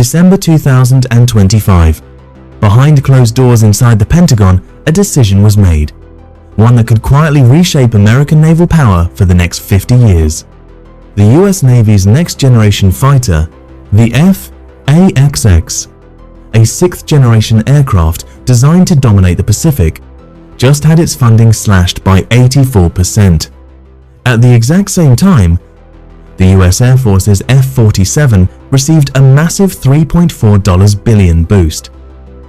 December 2025. Behind closed doors inside the Pentagon, a decision was made. One that could quietly reshape American naval power for the next 50 years. The US Navy's next-generation fighter, the F/A-XX, a sixth-generation aircraft designed to dominate the Pacific, just had its funding slashed by 84%. At the exact same time, the US Air Force's F-47 received a massive $3.4 billion boost.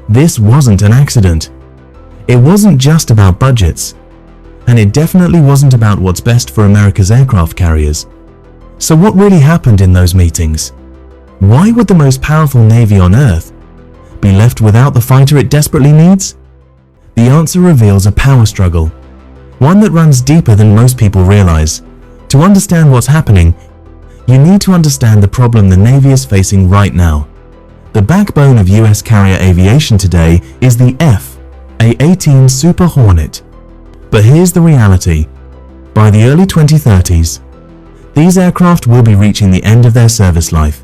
This wasn't an accident. It wasn't just about budgets, and it definitely wasn't about what's best for America's aircraft carriers. So what really happened in those meetings? Why would the most powerful navy on Earth be left without the fighter it desperately needs? The answer reveals a power struggle, one that runs deeper than most people realize. To understand what's happening, you need to understand the problem the Navy is facing right now. The backbone of US carrier aviation today is the F/A-18 Super Hornet. But here's the reality. By the early 2030s, these aircraft will be reaching the end of their service life.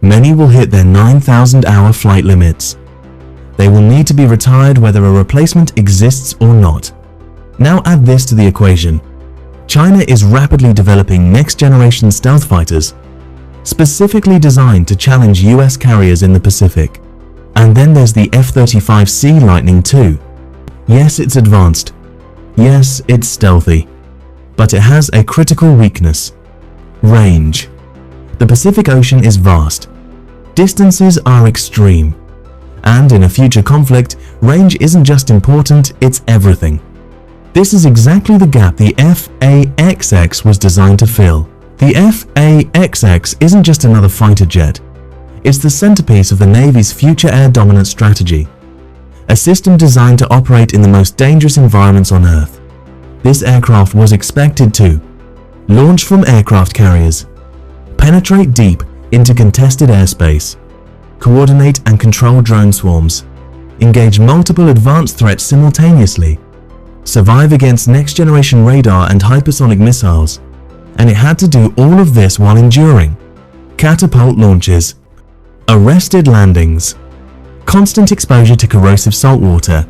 Many will hit their 9,000-hour flight limits. They will need to be retired whether a replacement exists or not. Now add this to the equation. China is rapidly developing next-generation stealth fighters, specifically designed to challenge US carriers in the Pacific. And then there's the F-35C Lightning II. Yes, it's advanced. Yes, it's stealthy. But it has a critical weakness: range. The Pacific Ocean is vast. Distances are extreme. And in a future conflict, range isn't just important, it's everything. This is exactly the gap the F/A-XX was designed to fill. The F/A-XX isn't just another fighter jet. It's the centerpiece of the Navy's future air dominance strategy, a system designed to operate in the most dangerous environments on Earth. This aircraft was expected to launch from aircraft carriers, penetrate deep into contested airspace, coordinate and control drone swarms, engage multiple advanced threats simultaneously, survive against next-generation radar and hypersonic missiles, and it had to do all of this while enduring catapult launches, arrested landings, constant exposure to corrosive saltwater,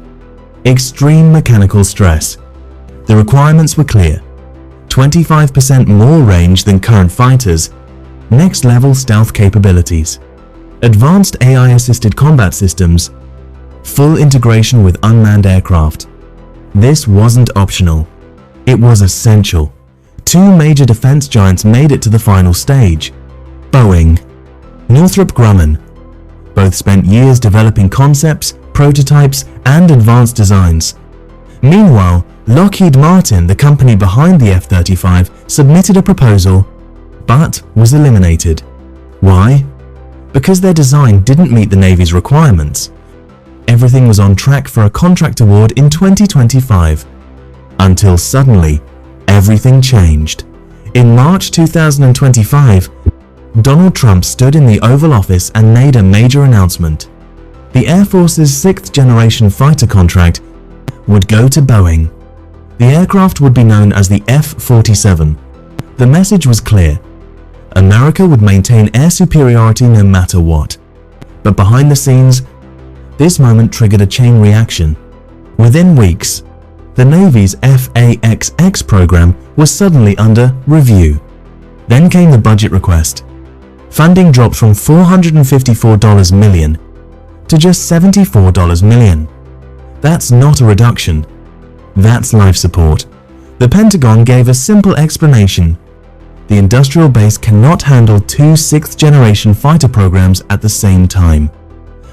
extreme mechanical stress. The requirements were clear: 25% more range than current fighters, next-level stealth capabilities, advanced AI-assisted combat systems, full integration with unmanned aircraft. This wasn't optional. It was essential. Two major defense giants made it to the final stage: Boeing, Northrop Grumman. Both spent years developing concepts, prototypes, and advanced designs. Meanwhile, Lockheed Martin, the company behind the F-35, submitted a proposal, but was eliminated. Why? Because their design didn't meet the Navy's requirements. Everything was on track for a contract award in 2025. Until suddenly, everything changed. In March 2025, Donald Trump stood in the Oval Office and made a major announcement. The Air Force's sixth-generation fighter contract would go to Boeing. The aircraft would be known as the F-47. The message was clear: America would maintain air superiority no matter what. But behind the scenes, this moment triggered a chain reaction. Within weeks, the Navy's F/A-XX program was suddenly under review. Then came the budget request. Funding dropped from $454 million to just $74 million. That's not a reduction. That's life support. The Pentagon gave a simple explanation: the industrial base cannot handle two sixth-generation fighter programs at the same time.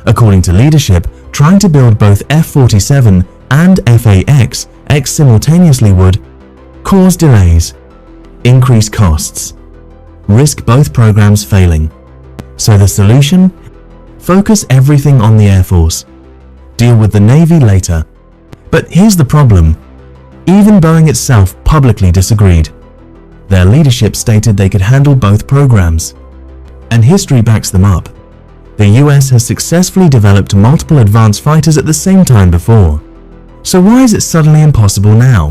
According to leadership, trying to build both F-47 and F/A-XX simultaneously would cause delays, increase costs, risk both programs failing. So the solution? Focus everything on the Air Force. Deal with the Navy later. But here's the problem. Even Boeing itself publicly disagreed. Their leadership stated they could handle both programs. And history backs them up. The US has successfully developed multiple advanced fighters at the same time before. So why is it suddenly impossible now?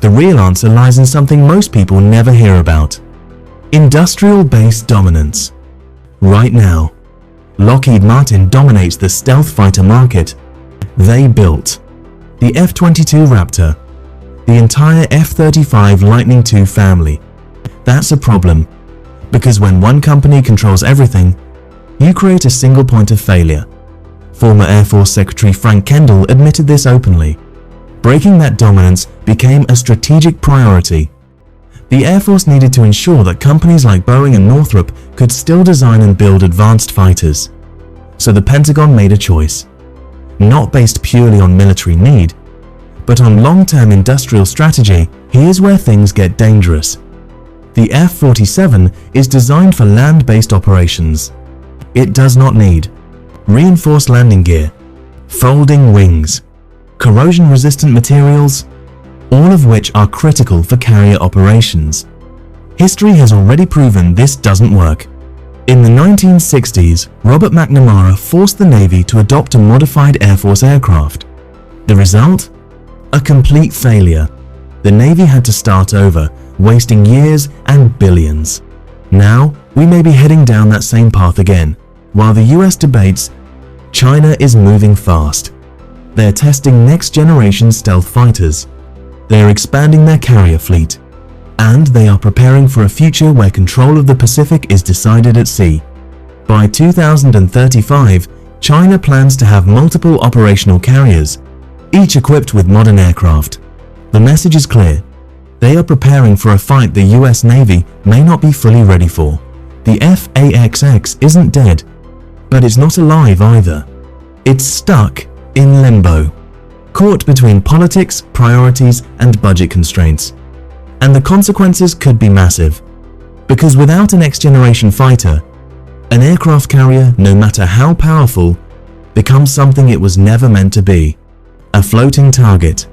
The real answer lies in something most people never hear about: industrial base dominance. Right now, Lockheed Martin dominates the stealth fighter market. They built the F-22 Raptor, the entire F-35 Lightning II family. That's a problem, because when one company controls everything, you create a single point of failure. Former Air Force Secretary Frank Kendall admitted this openly. Breaking that dominance became a strategic priority. The Air Force needed to ensure that companies like Boeing and Northrop could still design and build advanced fighters. So the Pentagon made a choice, not based purely on military need, but on long-term industrial strategy. Here's where things get dangerous. The F-47 is designed for land-based operations. It does not need reinforced landing gear, folding wings, corrosion-resistant materials, all of which are critical for carrier operations. History has already proven this doesn't work. In the 1960s, Robert McNamara forced the Navy to adopt a modified Air Force aircraft. The result? A complete failure. The Navy had to start over, wasting years and billions. Now, we may be heading down that same path again. While the US debates, China is moving fast. They're testing next-generation stealth fighters. They're expanding their carrier fleet. And they are preparing for a future where control of the Pacific is decided at sea. By 2035, China plans to have multiple operational carriers, each equipped with modern aircraft. The message is clear. They are preparing for a fight the US Navy may not be fully ready for. The F/A-XX isn't dead, but it's not alive either. It's stuck in limbo, caught between politics, priorities, and budget constraints. And the consequences could be massive, because without a next-generation fighter, an aircraft carrier, no matter how powerful, becomes something it was never meant to be: a floating target.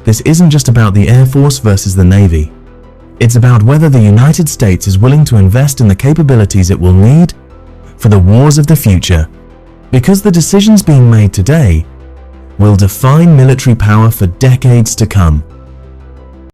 This isn't just about the Air Force versus the Navy. It's about whether the United States is willing to invest in the capabilities it will need for the wars of the future, because the decisions being made today will define military power for decades to come.